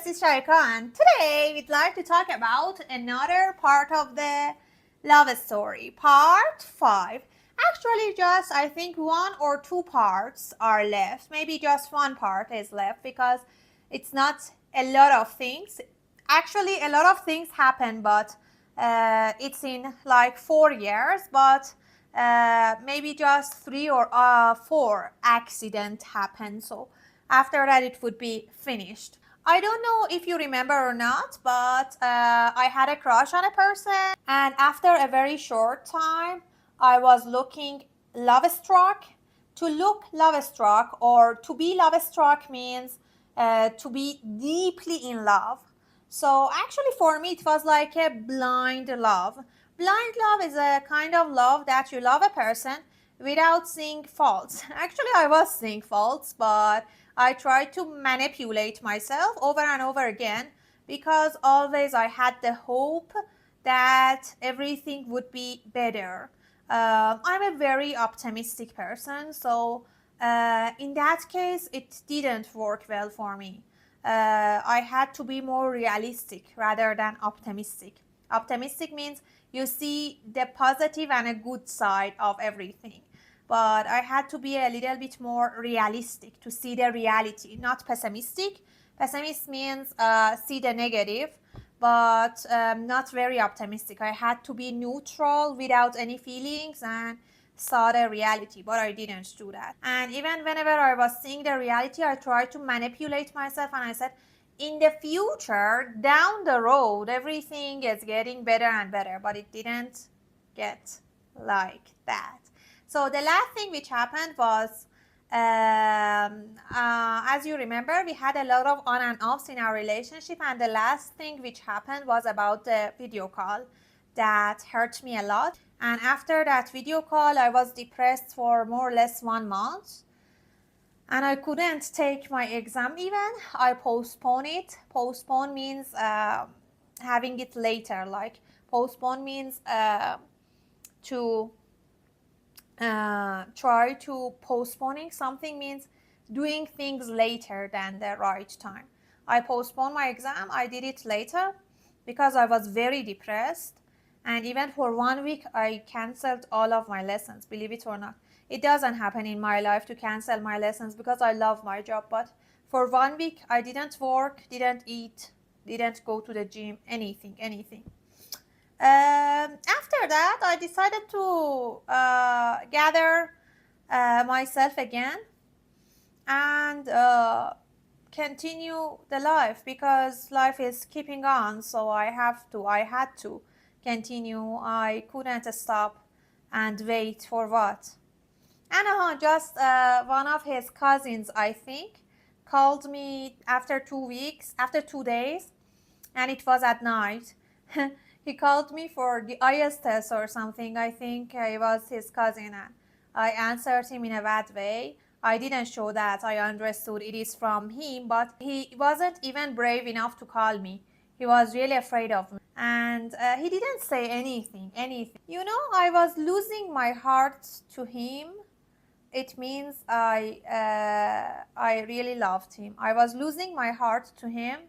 this is Sharika, and today we'd like to talk about another part of the love story, part 5. Actually, just I think one or two parts are left. Maybe just one part is left because it's not a lot of things. Actually, a lot of things happen, but it's in like 4 years, but maybe just 3 or 4 accidents happen. So after that, it would be finished. I don't know if you remember or not, but I had a crush on a person, and after a very short time, I was looking love struck. To look love struck or to be love struck means to be deeply in love. So actually, for me, it was like a blind love. Blind love is a kind of love that you love a person without seeing faults. Actually, I was seeing faults, but I tried to manipulate myself over and over again because always I had the hope that everything would be better. I'm a very optimistic person, so in that case, it didn't work well for me. I had to be more realistic rather than optimistic. Optimistic means you see the positive and a good side of everything. But I had to be a little bit more realistic to see the reality, not pessimistic. Pessimist means see the negative, but not very optimistic. I had to be neutral without any feelings and saw the reality, but I didn't do that. And even whenever I was seeing the reality, I tried to manipulate myself and I said, in the future, down the road, everything is getting better and better, but it didn't get like that. So the last thing which happened was, as you remember, we had a lot of on and offs in our relationship, and the last thing which happened was about the video call that hurt me a lot. And after that video call, I was depressed for more or less 1 month. And I couldn't take my exam even. I postponed it. Postpone means having it later. Like postpone means to try to postponing something means doing things later than the right time. I postponed my exam. I did it later because I was very depressed. And even for 1 week, I canceled all of my lessons, believe it or not. It doesn't happen in my life to cancel my lessons because I love my job. But for 1 week, I didn't work, didn't eat, didn't go to the gym, anything. After that, I decided to gather myself again and continue the life because life is keeping on. So I had to continue. I couldn't stop and wait for what. And just one of his cousins, I think, called me after 2 weeks, after 2 days, and it was at night. He called me for the IELTS test or something. I think it was his cousin, and I answered him in a bad way. I didn't show that I understood it is from him, but he wasn't even brave enough to call me. He was really afraid of me, and he didn't say anything. You know, I was losing my heart to him. It means I really loved him. I was losing my heart to him,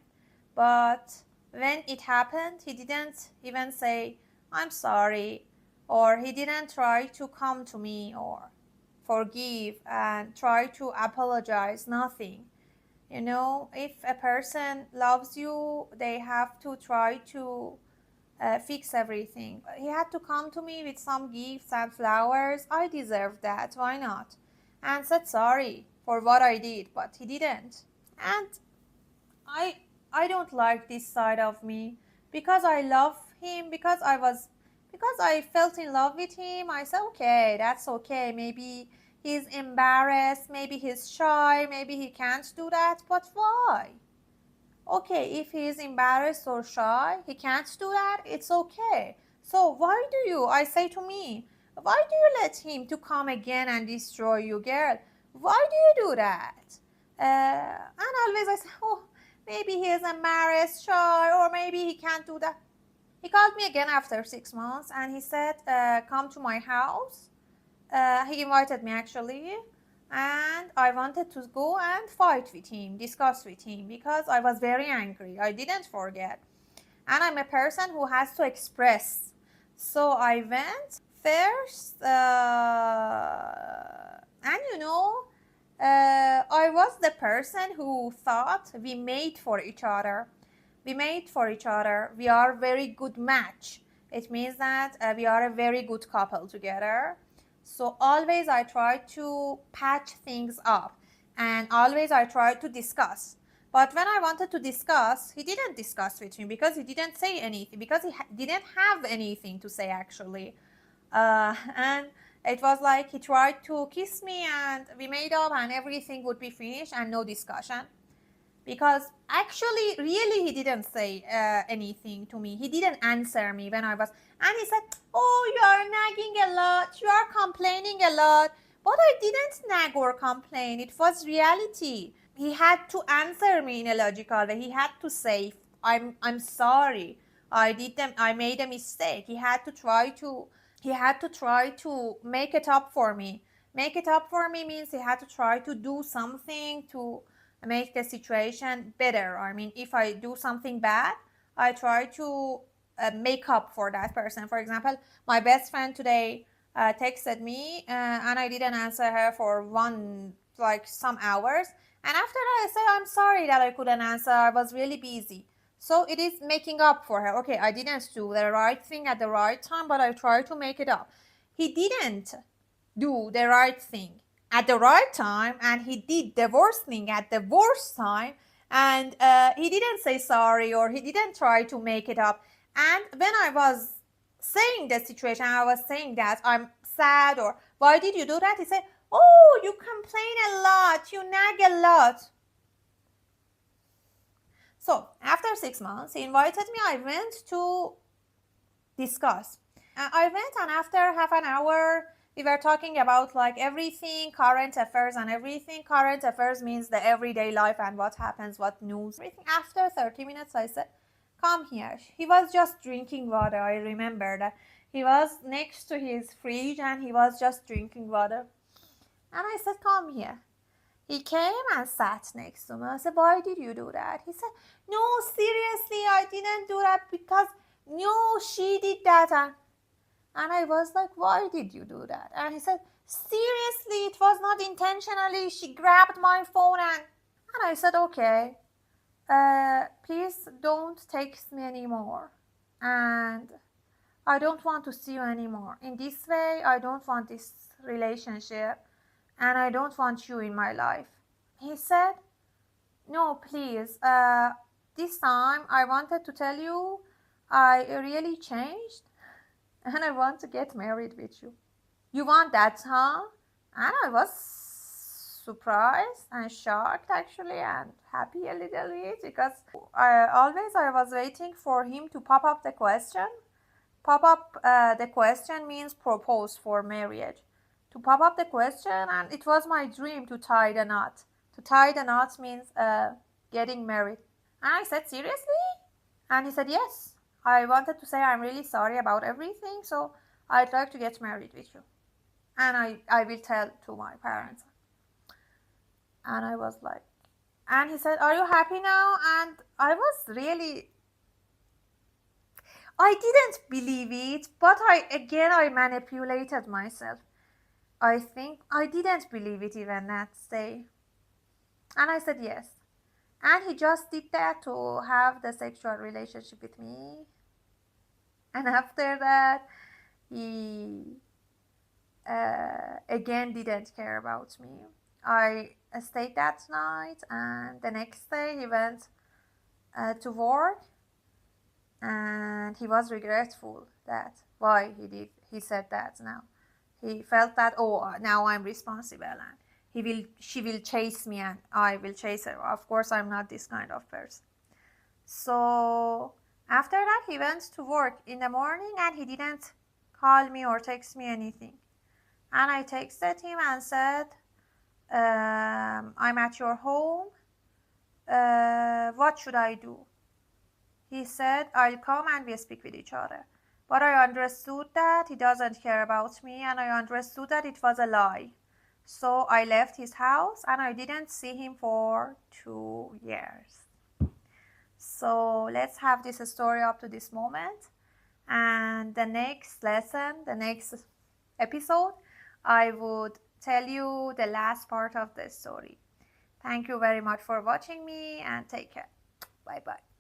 but when it happened, he didn't even say, I'm sorry, or he didn't try to come to me or forgive and try to apologize, nothing. You know, if a person loves you, they have to try to fix everything. He had to come to me with some gifts and flowers. I deserved that. Why not? And said sorry for what I did, but he didn't. And I don't like this side of me because I love him, because I felt in love with him. I said, okay, that's okay. Maybe he's embarrassed, maybe he's shy, maybe he can't do that, but why? Okay, if he is embarrassed or shy, he can't do that, it's okay. So why do you, I say to me, why do you let him to come again and destroy you, girl? Why do you do that? And always I say, oh, maybe he is embarrassed, shy, or maybe he can't do that. He called me again after 6 months and he said, come to my house. He invited me actually. and I wanted to go and fight with him, discuss with him, because I was very angry. I didn't forget. And I'm a person who has to express. So I went first, and I was the person who thought we made for each other. We made for each other. We are a very good match. It means that we are a very good couple together. So always I try to patch things up, and always I try to discuss. But when I wanted to discuss, he didn't discuss with me because he didn't say anything, because he didn't have anything to say actually. And it was like he tried to kiss me and we made up and everything would be finished and no discussion. Because actually, really, he didn't say anything to me. He didn't answer me when I was, and he said, "Oh, you are nagging a lot. You are complaining a lot." But I didn't nag or complain. It was reality. He had to answer me in a logical way. He had to say, I'm sorry. I made a mistake." He had to try to make it up for me. Make it up for me means he had to try to do something to make the situation better. I mean, if I do something bad, I try to make up for that person. For example, my best friend today texted me and I didn't answer her for some hours. And after that, I said, "I'm sorry that I couldn't answer. I was really busy." So it is making up for her. Okay, I didn't do the right thing at the right time, but I tried to make it up. He didn't do the right thing at the right time, and he did the worst thing at the worst time, and he didn't say sorry or he didn't try to make it up. And when I was saying the situation, I was saying that I'm sad or why did you do that, he said, "Oh, you complain a lot, you nag a lot." So after 6 months he invited me. I went to discuss. I went, and after half an hour we were talking about like everything, current affairs and everything. Current affairs means the everyday life and what happens, what news, everything. After 30 minutes I said, "Come here." He was just drinking water. I remember that he was next to his fridge and he was just drinking water. And I said, "Come here." He came and sat next to me. I said, "Why did you do that?" He said, "No, seriously, I didn't do that because no, she did that." And I was like, "Why did you do that?" And he said, "Seriously, it was not intentionally. She grabbed my phone and I said, "Okay, please don't text me anymore. And I don't want to see you anymore. In this way, I don't want this relationship and I don't want you in my life." He said, "No, please. This time I wanted to tell you I really changed and I want to get married with you. You want that, huh?" And I was surprised and shocked actually and happy a little bit because I was waiting for him to pop up the question. Pop up the question means propose for marriage. To pop up the question, and it was my dream to tie the knot. To tie the knot means getting married. And I said, "Seriously?" And he said, "Yes. I wanted to say I'm really sorry about everything, so I'd like to get married with you. And I will tell to my parents." And I was like, and he said, "Are you happy now?" And I was really, I didn't believe it, but I manipulated myself. I think I didn't believe it even that day. And I said yes. And he just did that to have the sexual relationship with me. And after that, he again didn't care about me. I stayed that night, and the next day he went to work, and he was regretful that why he said that now. He felt that, oh, now I'm responsible and she will chase me and I will chase her. Of course, I'm not this kind of person. So after that, he went to work in the morning and he didn't call me or text me anything. And I texted him and said, "I'm at your home. What should I do?" He said, "I'll come and we'll speak with each other." But I understood that he doesn't care about me, and I understood that it was a lie. So I left his house and I didn't see him for 2 years. So let's have this story up to this moment. And the next lesson, the next episode, I would tell you the last part of the story. Thank you very much for watching me and take care. Bye bye.